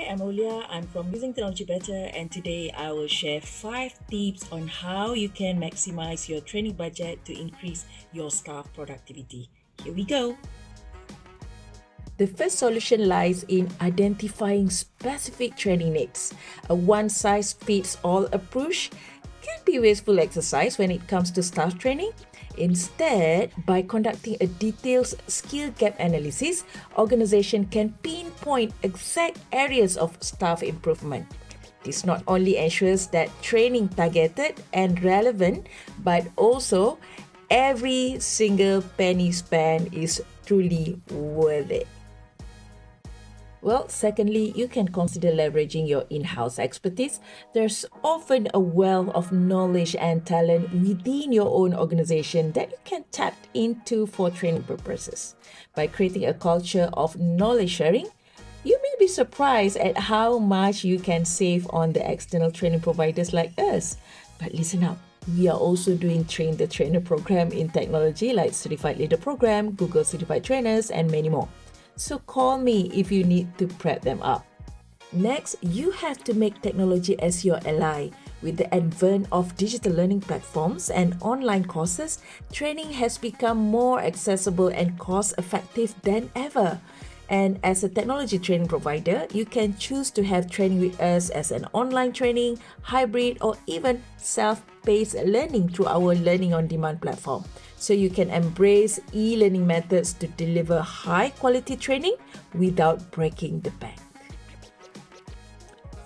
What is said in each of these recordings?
I'm Olia. I'm from Using Technology Better, and today I will share 5 tips on how you can maximize your training budget to increase your staff productivity. Here we go. The first solution lies in identifying specific training needs. A one-size-fits-all approach can be wasteful exercise when it comes to staff training. Instead, by conducting a detailed skill gap analysis, organization can pinpoint exact areas of staff improvement. This not only ensures that training targeted and relevant, but also every single penny spent is truly worth it. Well, secondly, you can consider leveraging your in-house expertise. There's often a wealth of knowledge and talent within your own organization that you can tap into for training purposes. By creating a culture of knowledge sharing, you may be surprised at how much you can save on the external training providers like us. But listen up. We are also doing Train the Trainer program in technology like Certified Leader Program, Google Certified Trainers, and many more. So call me if you need to prep them up. Next, you have to make technology as your ally. With the advent of digital learning platforms and online courses, training has become more accessible and cost-effective than ever. And as a technology training provider, you can choose to have training with us as an online training, hybrid, or even self-paced learning through our Learning on Demand platform. So you can embrace e-learning methods to deliver high-quality training without breaking the bank.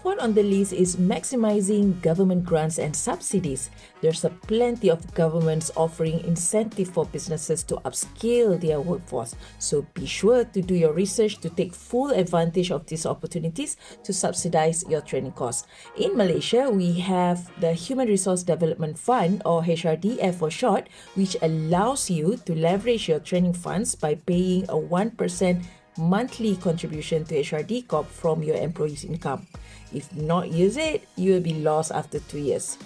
Fourth on the list is maximizing government grants and subsidies. There's a plenty of governments offering incentive for businesses to upskill their workforce. So be sure to do your research to take full advantage of these opportunities to subsidize your training costs. In Malaysia, we have the Human Resource Development Fund, or HRDF for short, which allows you to leverage your training funds by paying a 1% monthly contribution to HRD Corp from your employee's income. If not use it, you will be lost after 2 years.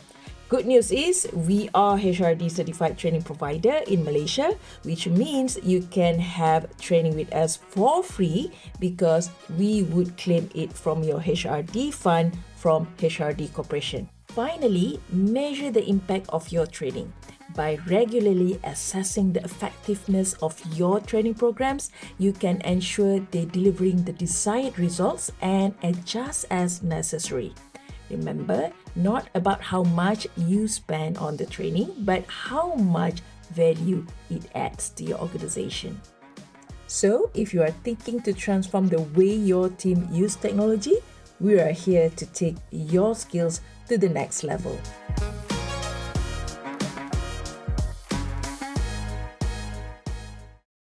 Good news is we are HRD certified training provider in Malaysia, which means you can have training with us for free because we would claim it from your HRD fund from HRD Corporation. Finally, measure the impact of your training. By regularly assessing the effectiveness of your training programs, you can ensure they're delivering the desired results and adjust as necessary. Remember, not about how much you spend on the training, but how much value it adds to your organization. So, if you are thinking to transform the way your team use technology, we are here to take your skills to the next level.